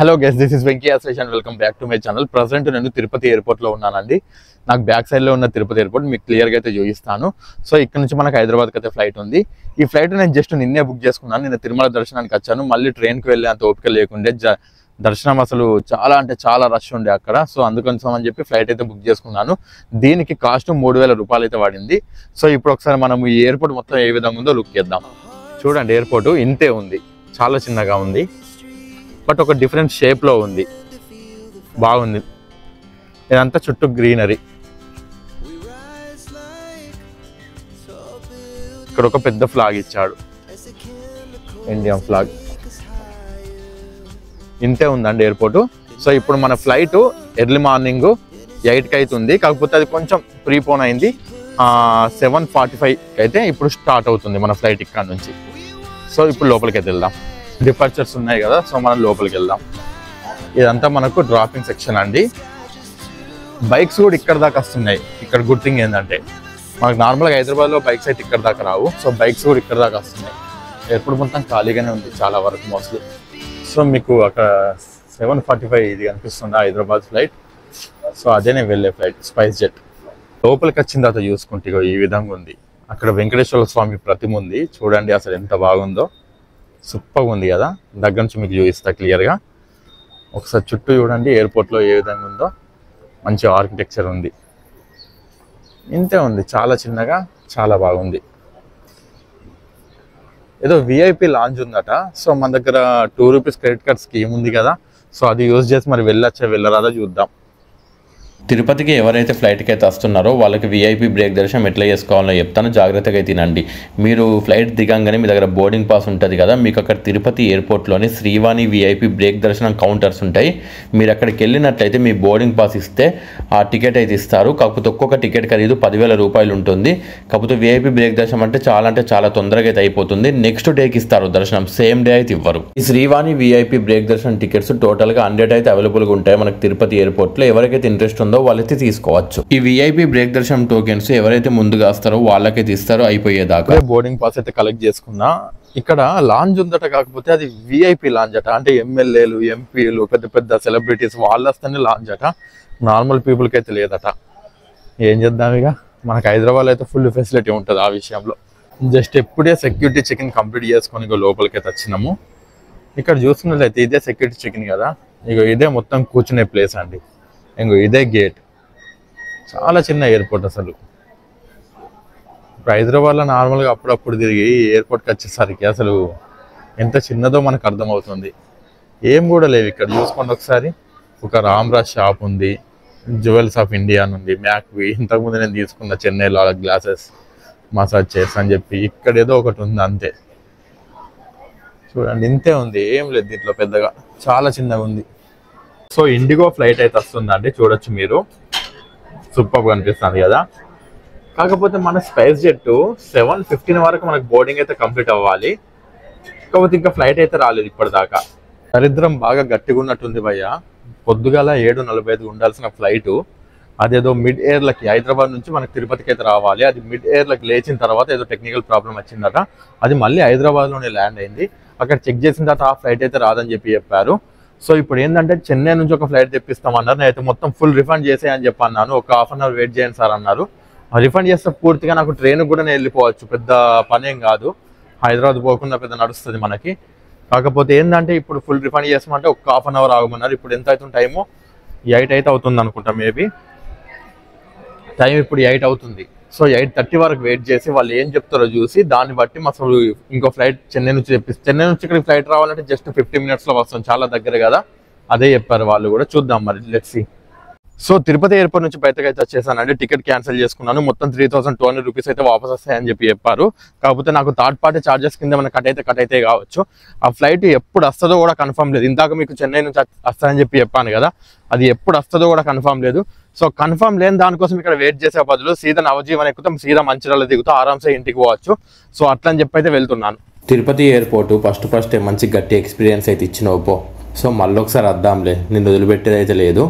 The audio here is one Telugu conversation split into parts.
Hello guys, this is Venki Asresh and welcome back to my channel. Present నేను తిరుపతి ఎయిర్పోర్ట్ లో ఉన్నానండి. నాకు బ్యాక్ సైడ్ లో ఉన్న తిరుపతి ఎయిర్పోర్ట్ మీకు క్లియర్ గా అయితే చూపిస్తాను. సో ఇక్కడ నుంచి మనకు హైదరాబాద్ కి అయితే ఫ్లైట్ ఉంది. ఈ ఫ్లైట్ నేను జస్ట్ నిన్నే బుక్ చేసుకున్నాను. నేను తిరుమల దర్శనానికి వచ్చాను. మళ్ళీ ట్రైన్ కి వెళ్ళే అంత ఓపిక లేకుండే. దర్శనం అసలు చాలా అంటే చాలా రష్ ఉండే అక్కడ. సో అందుకోసం అని చెప్పి ఫ్లైట్ అయితే బుక్ చేసుకున్నాను. దీనికి కాస్ట్ 3000 రూపాయలు అయితే పడింది. సో ఇప్పుడు ఒకసారి మనం ఈ ఎయిర్పోర్ట్ మొత్తం ఏ విధంగా ఉందో లుక్ చేద్దాం. చూడండి, ఎయిర్పోర్ట్ ఇంతే ఉంది, చాలా చిన్నగా ఉంది, బట్ ఒక డిఫరెంట్ షేప్లో ఉంది, బాగుంది. ఇదంతా చుట్టూ గ్రీనరీ. ఇక్కడ ఒక పెద్ద ఫ్లాగ్ ఇచ్చాడు, ఇండియన్ ఫ్లాగ్. ఇంతే ఉందండి ఎయిర్పోర్టు. సో ఇప్పుడు మన ఫ్లైట్ ఎర్లీ మార్నింగ్ 8కి అవుతుంది, కాకపోతే అది కొంచెం ప్రీపోన్ అయింది. 7:45 అయితే ఇప్పుడు స్టార్ట్ అవుతుంది మన ఫ్లైట్ ఇక్కడ నుంచి. సో ఇప్పుడు లోపలికి అయితే వెళ్దాం. డిపార్చర్స్ ఉన్నాయి కదా, సో మనం లోపలికి వెళ్దాం. ఇదంతా మనకు డ్రాపింగ్ సెక్షన్ అండి. బైక్స్ కూడా ఇక్కడ దాకా వస్తున్నాయి. ఇక్కడ గుడ్ థింగ్ ఏంటంటే మనకు నార్మల్గా హైదరాబాద్లో బైక్స్ అయితే ఇక్కడ దాకా రావు. సో బైక్స్ కూడా ఇక్కడ దాకా వస్తున్నాయి. ఎయిర్పోర్ట్ మొత్తం ఖాళీగానే ఉంది చాలా వరకు మోస్ట్లీ. సో మీకు అక్కడ 7:45 ఇది కనిపిస్తుంది హైదరాబాద్ ఫ్లైట్. సో అదే నేను వెళ్ళే ఫ్లైట్, స్పైస్ జెట్. లోపలికి వచ్చిన తర్వాత చూసుకుంటే ఈ విధంగా ఉంది. అక్కడ వెంకటేశ్వర స్వామి ప్రతిమ ఉంది, చూడండి అసలు ఎంత బాగుందో. సూపర్గా ఉంది కదా. దగ్గర నుంచి మీకు చూపిస్తా క్లియర్గా. ఒకసారి చుట్టూ చూడండి ఎయిర్పోర్ట్లో ఏ విధంగా ఉందో. మంచి ఆర్కిటెక్చర్ ఉంది. ఇంతే ఉంది, చాలా చిన్నగా, చాలా బాగుంది. ఏదో విఐపి లాంచ్ ఉందట. సో మన దగ్గర 2 రూపీస్ క్రెడిట్ కార్డ్ స్కీమ్ ఉంది కదా, సో అది యూజ్ చేసి మరి వెళ్ళొచ్చా వెళ్ళరాదా చూద్దాం. తిరుపతికి ఎవరైతే ఫ్లైట్కి అయితే వస్తున్నారో వాళ్ళకి వీఐపీ బ్రేక్ దర్శనం ఎట్లా చేసుకోవాలో చెప్తాను, జాగ్రత్తగా తినండి. మీరు ఫ్లైట్ దిగంగానే మీ దగ్గర బోర్డింగ్ పాస్ ఉంటుంది కదా, మీకు అక్కడ తిరుపతి ఎయిర్పోర్ట్లోని శ్రీవాణి వీఐపీ బ్రేక్ దర్శనం కౌంటర్స్ ఉంటాయి. మీరు అక్కడికి వెళ్ళినట్లయితే మీ బోర్డింగ్ పాస్ ఇస్తే ఆ టికెట్ అయితే ఇస్తారు. కాకపోతే ఒక్కొక్క టికెట్ ఖరీదు 10,000 రూపాయలు ఉంటుంది. కాకపోతే వీఐపీ బ్రేక్ దర్శనం అంటే చాలా తొందరగా అయితే అయిపోతుంది. నెక్స్ట్ డేకి ఇస్తారు దర్శనం, సేమ్ డే అయితే ఇవ్వరు. ఈ శ్రీవాణి వీఐపీ బ్రేక్ దర్శనం టికెట్స్ టోటల్గా 100 అయితే అవైలబుల్గా ఉంటాయి మనకి తిరుపతి ఎయిర్పోర్ట్లో. ఎవరికైతే ఇంట్రెస్ట్ ఉందో వాళ్ళైతే తీసుకోవచ్చు. ఈ విఐపి బ్రేక్ దర్శనం టోకెన్స్ ఎవరైతే ముందుగా వస్తారో వాళ్ళకైతే ఇస్తారో అయిపోయేదాకా. బోర్డింగ్ పాస్ అయితే కలెక్ట్ చేసుకున్నా. ఇక్కడ లాంజ్ ఉందట, కాకపోతే అది విఐపి లాంజ్ అట. అంటే ఎమ్మెల్యేలు, ఎంపీలు, పెద్ద పెద్ద సెలబ్రిటీస్ వాళ్ళు వస్తేనే లాంజ్ అట. నార్మల్ పీపుల్కి అయితే లేదట. ఏం చేద్దాం ఇక, మనకు హైదరాబాద్ అయితే ఫుల్ ఫెసిలిటీ ఉంటుంది ఆ విషయంలో. జస్ట్ ఎప్పుడే సెక్యూరిటీ చెకింగ్ కంప్లీట్ చేసుకొని ఇక లోపలికి అయితే వచ్చినాము. ఇక్కడ చూసుకున్నట్లయితే ఇదే సెక్యూరిటీ చెకింగ్ కదా. ఇక ఇదే మొత్తం కూర్చునే ప్లేస్ అండి. ఇంకో ఇదే గేట్. చాలా చిన్న ఎయిర్పోర్ట్ అసలు. ఇప్పుడు హైదరాబాద్లో నార్మల్గా అప్పుడప్పుడు తిరిగి ఎయిర్పోర్ట్కి వచ్చేసరికి అసలు ఎంత చిన్నదో మనకు అర్థమవుతుంది. ఏం కూడా లేవు ఇక్కడ. చూసుకోండి ఒకసారి. ఒక రామ్రాజ్ షాప్ ఉంది, జ్యువెల్స్ ఆఫ్ ఇండియా అని ఉంది, మ్యాక్వి. ఇంతకుముందు నేను తీసుకున్న చెన్నైలో గ్లాసెస్, మసాజ్ చైర్స్ అని చెప్పి ఇక్కడ ఏదో ఒకటి ఉంది అంతే. చూడండి ఇంతే ఉంది, ఏం లేదు దీంట్లో పెద్దగా. చాలా చిన్నగా ఉంది. సో ఇండిగో ఫ్లైట్ అయితే వస్తుందండి, చూడొచ్చు మీరు. సూపర్గా కనిపిస్తుంది కదా. కాకపోతే మన స్పైస్ జెట్ 7:15 వరకు మనకు బోర్డింగ్ అయితే కంప్లీట్ అవ్వాలి. కాకపోతే ఇంకా ఫ్లైట్ అయితే రాలేదు ఇప్పటిదాకా. దరిద్రం బాగా గట్టిగా ఉన్నట్టుంది భయ్య. పొద్దుగాల 7:45 ఉండాల్సిన ఫ్లైట్ అదేదో మిడ్ ఎయిర్లకి హైదరాబాద్ నుంచి మనకు తిరుపతికి అయితే రావాలి. అది మిడ్ ఎయిర్లకి లేచిన తర్వాత ఏదో టెక్నికల్ ప్రాబ్లం వచ్చిందట. అది మళ్ళీ హైదరాబాద్లోనే ల్యాండ్ అయింది. అక్కడ చెక్ చేసిన తర్వాత ఆ ఫ్లైట్ అయితే రాదని చెప్పారు. సో ఇప్పుడు ఏంటంటే చెన్నై నుంచి ఒక ఫ్లైట్ తెప్పిస్తామన్నారు. నేనైతే మొత్తం ఫుల్ రిఫండ్ చేసేయని చెప్పి అన్నాను. ఒక ½ అన్ అవర్ వెయిట్ చేయండి సార్ అన్నారు. రిఫండ్ చేస్తే పూర్తిగా నాకు ట్రైన్కి కూడా నేను వెళ్ళిపోవచ్చు, పెద్ద పనేం కాదు. హైదరాబాద్ పోకుండా పెద్ద నడుస్తుంది మనకి. కాకపోతే ఏంటంటే ఇప్పుడు ఫుల్ రిఫండ్ చేస్తామంటే ఒక ½ అన్ అవర్ ఆగమన్నారు. ఇప్పుడు ఎంత అవుతుంది టైము? 8 అయితే అవుతుంది అనుకుంటా మేబీ. టైం ఇప్పుడు 8 అవుతుంది. సో 8:30 వరకు వెయిట్ చేసి వాళ్ళు ఏం చెప్తారో చూసి దాన్ని బట్టి అసలు ఇంకో ఫ్లైట్ చెన్నై నుంచి తెప్పిస్తే, చెన్నై నుంచి ఇక్కడికి ఫ్లైట్ రావాలంటే జస్ట్ 15 మినిట్స్లో వస్తుంది, చాలా దగ్గర కదా. అదే చెప్పారు వాళ్ళు కూడా. చూద్దాం మరి, let's see. So Tirupati airport నుంచి బయటకు అయితే వచ్చేసానండి. టికెట్ క్యాన్సిల్ చేసుకున్నాను. మొత్తం 3200 రూపీస్ అయితే వాపస్ వస్తాయని చెప్పారు. కాకపోతే నాకు థర్డ్ పార్టీ ఛార్జెస్ కింద మన కట్ అయితే కావచ్చు. ఆ ఫ్లైట్ ఎప్పుడు వస్తుందో కూడా కన్ఫర్మ్ లేదు. ఇందాక మీకు చెన్నై నుంచి వస్తాయని చెప్పాను కదా, అది ఎప్పుడు వస్తుందో కూడా కన్ఫర్మ్ లేదు. సో కన్ఫర్మ్ లేని దానికోసం ఇక్కడ వెయిట్ చేసే బదులు సీదా నవజీవన్ ఎక్కుతాం, సీదా మంచిర్యాల దిగుతూ ఆరామ్సే ఇంటికి పోవచ్చు. సో అట్లా అని చెప్పి అయితే వెళ్తున్నాను. తిరుపతి ఎయిర్పోర్ట్ ఫస్ట్ మంచి గట్టి ఎక్స్పీరియన్స్ అయితే ఇచ్చినావు పో. సో మళ్ళీ ఒకసారి వద్దాంలే, నిన్ను వదిలిపెట్టేది అయితే లేదు.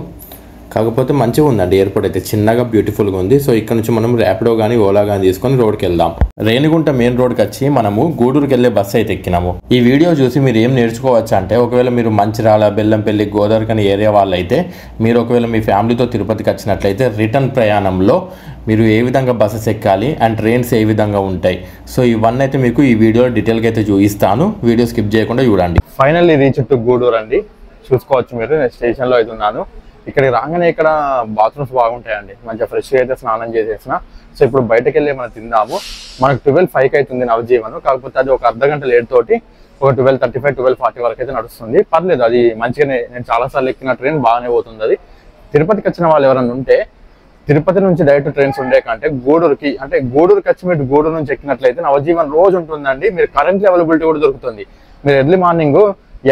కాకపోతే మంచిగా ఉందండి ఎయిర్పోర్ట్ అయితే, చిన్నగా బ్యూటిఫుల్గా ఉంది. సో ఇక్కడ నుంచి మనం ర్యాపిడో కానీ ఓలా కానీ తీసుకొని రోడ్కి వెళ్దాం. రేణిగుంట మెయిన్ రోడ్కి వచ్చి మనము గూడూరుకి వెళ్ళే బస్సు అయితే ఎక్కినాము. ఈ వీడియో చూసి మీరు ఏం నేర్చుకోవచ్చు అంటే, ఒకవేళ మీరు మంచిర్యాల, బెల్లంపల్లి, గోదావరిఖని ఏరియా వాళ్ళు అయితే మీరు ఒకవేళ మీ ఫ్యామిలీతో తిరుపతికి వచ్చినట్లయితే రిటర్న్ ప్రయాణంలో మీరు ఏ విధంగా బస్సెస్ ఎక్కాలి అండ్ ట్రైన్స్ ఏ విధంగా ఉంటాయి, సో ఇవన్నీ అయితే మీకు ఈ వీడియోలో డీటెయిల్గా అయితే చూపిస్తాను. వీడియో స్కిప్ చేయకుండా చూడండి. ఫైనల్లీ రీచ్ టు గూడూరు అండి. చూసుకోవచ్చు మీరు, నేను స్టేషన్లో అయితే ఉన్నాను. ఇక్కడికి రాగానే ఇక్కడ బాత్రూమ్స్ బాగుంటాయండి, మంచిగా ఫ్రెష్గా అయితే స్నానం చేసేసిన. సో ఇప్పుడు బయటకు వెళ్ళి మనం తిందాము. మనకు 12:05 అవుతుంది నవజీవన్, కాకపోతే అది ఒక అర్ధగంట లేట్ తోటి ఒక 12:35, 12:40 వరకు అయితే నడుస్తుంది. పర్లేదు, అది మంచిగానే. నేను చాలాసార్లు ఎక్కిన ట్రైన్ బాగానే పోతుంది. అది తిరుపతికి వచ్చిన వాళ్ళు ఎవరైనా ఉంటే తిరుపతి నుంచి డైరెక్ట్ ట్రైన్స్ ఉండే కంటే గూడూరుకి, అంటే గూడూరుకి వచ్చి మీరు గూడూరు నుంచి ఎక్కినట్లయితే నవజీవన్ రోజు ఉంటుందండి. మీరు కరెంట్లీ అవైలబిలిటీ కూడా దొరుకుతుంది. మీరు ఎర్లీ మార్నింగ్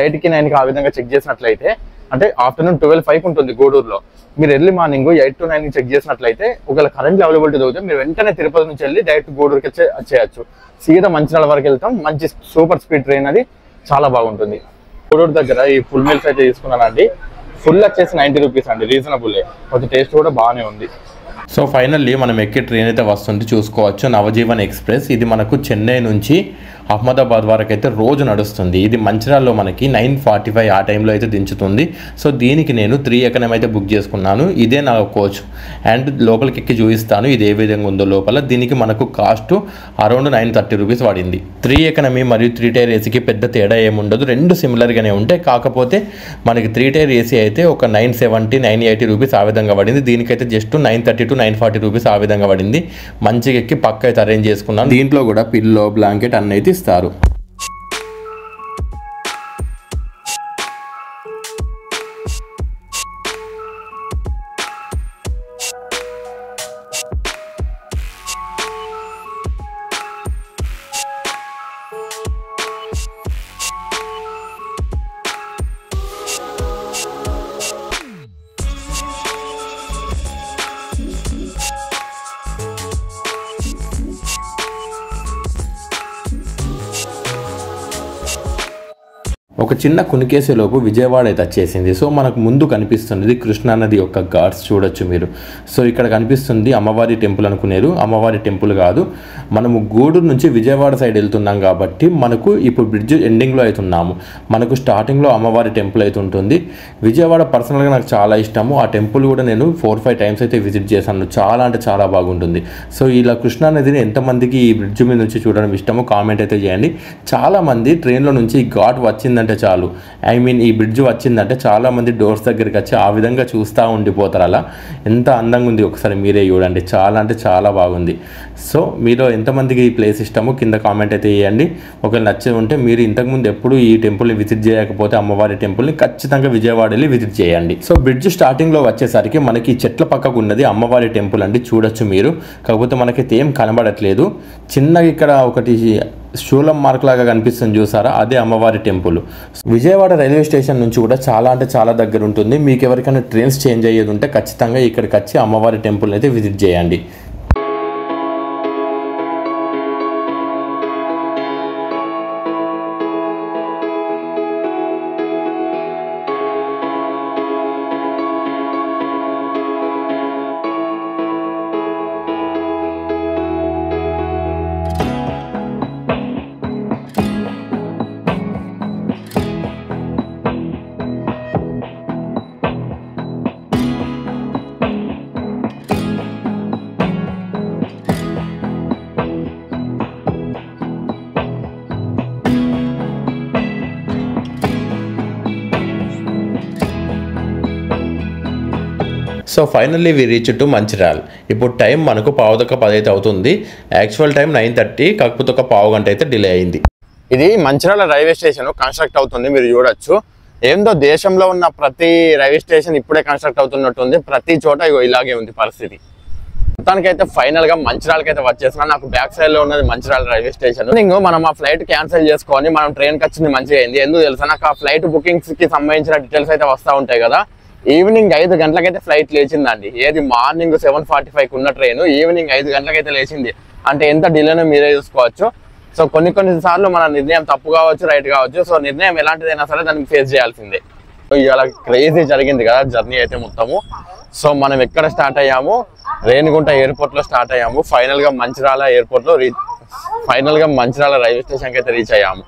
8కి 9కి ఆ విధంగా చెక్ చేసినట్లయితే, అంటే ఆఫ్టర్నూన్ 12:05 ఉంటుంది గూడూరులో. మీరు ఎర్లీ మార్నింగ్ 8 to 9 చెక్ చేసినట్లయితే ఒకవేళ కరెంట్లీ అవైలబిలిటీ దొరికితే మీరు వెంటనే తిరుపతి నుంచి వెళ్ళి డైరెక్ట్ గూడూరుకి వచ్చేయచ్చు. సీదా మంచిర్యాల వరకు వెళ్తాం. మంచి సూపర్ స్పీడ్ ట్రైన్, అది చాలా బాగుంటుంది. గూడూరు దగ్గర ఈ ఫుల్ మీల్స్ అయితే తీసుకున్నానండి. ఫుల్ వచ్చేసి 90 రూపీస్ అండి, రీజనబుల్. కొంచెం టేస్ట్ కూడా బాగానే ఉంది. సో ఫైనల్లీ మనం ఎక్కే ట్రైన్ అయితే వస్తుంది, చూసుకోవచ్చు. నవజీవన్ ఎక్స్ప్రెస్. ఇది మనకు చెన్నై నుంచి అహ్మదాబాద్ వరకు అయితే రోజు నడుస్తుంది. ఇది మంచిర్యాలలో మనకి 9:45 ఆ టైంలో అయితే దించుతుంది. సో దీనికి నేను 3 ఎకనమీ అయితే బుక్ చేసుకున్నాను. ఇదే నా కోచ్ అండ్ లోపలికి ఎక్కి చూపిస్తాను ఇది ఏ విధంగా ఉందో లోపల. దీనికి మనకు కాస్ట్ అరౌండ్ 930 రూపీస్ పడింది. 3 ఎకనమీ మరియు 3 టైర్ ఏసీకి పెద్ద తేడా ఏముండదు, రెండు సిమిలర్గానే ఉంటాయి. కాకపోతే మనకి 3 టైర్ ఏసీ అయితే ఒక 970, 980 రూపీస్ ఆ విధంగా పడింది. దీనికైతే జస్ట్ 930 to 940 రూపీస్ ఆ విధంగా పడింది. మంచిగా ఎక్కి పక్క అయితే అరేంజ్ చేసుకున్నాను. దీంట్లో కూడా పిల్లో, బ్లాంకెట్ అన్నీ అయితే ఇస్తారు. ఒక చిన్న కునికేసేలోపు విజయవాడ అయితే వచ్చేసింది. సో మనకు ముందు కనిపిస్తుంది కృష్ణానది యొక్క ఘాట్స్ చూడొచ్చు మీరు. సో ఇక్కడ కనిపిస్తుంది అమ్మవారి టెంపుల్ అనుకునేరు, అమ్మవారి టెంపుల్ కాదు. మనము గూడూరు నుంచి విజయవాడ సైడ్ వెళ్తున్నాం కాబట్టి మనకు ఇప్పుడు బ్రిడ్జ్ ఎండింగ్లో అవుతున్నాము. మనకు స్టార్టింగ్లో అమ్మవారి టెంపుల్ అయితే ఉంటుంది. విజయవాడ పర్సనల్గా నాకు చాలా ఇష్టము. ఆ టెంపుల్ కూడా నేను 4-5 టైమ్స్ అయితే విజిట్ చేశాను. చాలా అంటే చాలా బాగుంటుంది. సో ఇలా కృష్ణానదిని ఎంతమందికి ఈ బ్రిడ్జ్ మీద నుంచి చూడడం ఇష్టమో కామెంట్ అయితే చేయండి. చాలామంది ట్రైన్లో నుంచి ఈ ఘాట్ వచ్చిందంటే చాలు, ఐ మీన్ ఈ బ్రిడ్జ్ వచ్చిందంటే చాలామంది డోర్స్ దగ్గరికి వచ్చి ఆ విధంగా చూస్తూ ఉండిపోతారు. అలా ఎంత అందంగా ఉంది ఒకసారి మీరే చూడండి. చాలా అంటే చాలా బాగుంది. సో మీరు ఎంతమందికి ఈ ప్లేస్ ఇష్టమో కింద కామెంట్ అయితే చేయండి. ఒకవేళ నచ్చే ఉంటే మీరు ఇంతకుముందు ఎప్పుడు ఈ టెంపుల్ని విజిట్ చేయకపోతే అమ్మవారి టెంపుల్ని ఖచ్చితంగా విజయవాడ వెళ్ళి విజిట్ చేయండి. సో బ్రిడ్జ్ స్టార్టింగ్లో వచ్చేసరికి మనకి చెట్ల పక్కకు ఉన్నది అమ్మవారి టెంపుల్ అండి, చూడొచ్చు మీరు. కాకపోతే మనకైతే ఏం కనబడట్లేదు. చిన్నగా ఇక్కడ ఒకటి శూలం మార్క్ లాగా కనిపిస్తుంది చూసారా, అదే అమ్మవారి టెంపుల్. విజయవాడ రైల్వే స్టేషన్ నుంచి కూడా చాలా అంటే చాలా దగ్గర ఉంటుంది. మీకు ఎవరికైనా ట్రైన్స్ చేంజ్ అయ్యేది ఉంటే ఖచ్చితంగా ఇక్కడికి వచ్చి అమ్మవారి టెంపుల్ని అయితే విజిట్ చేయండి. So finally we reach to Mancherial. ఇప్పుడు టైం మనకు 9:10 అయితే అవుతుంది. యాక్చువల్ టైం 9:30, కాకపోతే ఒక పావు గంట అయితే డిలే అయింది. ఇది మంచిర్యాల రైల్వే స్టేషన్ కన్స్ట్రక్ట్ అవుతుంది, మీరు చూడొచ్చు. ఏందో దేశంలో ఉన్న ప్రతి రైల్వే స్టేషన్ ఇప్పుడే కన్స్ట్రక్ట్ అవుతున్నట్టుంది. ప్రతి చోట ఇలాగే ఉంది పరిస్థితి. మొత్తానికైతే ఫైనల్ గా మంచిర్యాలకైతే వచ్చేసిన. నాకు బ్యాక్ సైడ్ లో ఉన్నది మంచిర్యాల రైల్వే స్టేషన్. మనం ఆ ఫ్లైట్ క్యాన్సిల్ చేసుకొని మనం ట్రైన్ కి వచ్చింది మంచిగా అయింది. ఎందుకు తెలుసా, నాకు ఆ ఫ్లైట్ బుకింగ్స్ కి సంబంధించిన డీటెయిల్స్ అయితే వస్తూ ఉంటాయి కదా. ఈవినింగ్ 5 గంటలకైతే ఫ్లైట్ లేచిందండి. ఏది మార్నింగ్ 7:45 ఉన్న ట్రైన్ ఈవినింగ్ 5 గంటలకైతే లేచింది. అంటే ఎంత డిలేనో మీరే చూసుకోవచ్చు. సో కొన్ని సార్లు మన నిర్ణయం తప్పు కావచ్చు, రైట్ కావచ్చు. సో నిర్ణయం ఎలాంటిదైనా సరే దానికి ఫేస్ చేయాల్సిందే. సో ఇవాళ క్రేజీ జరిగింది కదా జర్నీ అయితే మొత్తము. సో మనం ఎక్కడ స్టార్ట్ అయ్యాము? రేణిగుంట ఎయిర్పోర్ట్ లో స్టార్ట్ అయ్యాము. ఫైనల్ గా మంచిర్యాల ఎయిర్పోర్ట్ లో మంచిర్యాల రైల్వే స్టేషన్ కి అయితే రీచ్ అయ్యాము.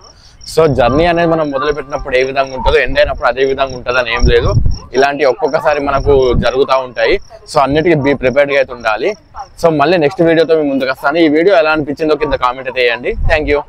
సో జర్నీ అనేది మనం మొదలు పెట్టినప్పుడు ఏ విధంగా ఉంటుందో ఎండ్ అయినప్పుడు అదే విధంగా ఉంటుందని ఏం లేదు. ఇలాంటి ఒక్కొక్కసారి మనకు జరుగుతూ ఉంటాయి. సో అన్నిటికీ బీ ప్రిపేర్డ్గా అయితే ఉండాలి. సో మళ్ళీ నెక్స్ట్ వీడియోతో మీ ముందుకు వస్తాను. ఈ వీడియో ఎలా అనిపించిందో కింద కామెంట్ అయితే వేయండి. Thank you.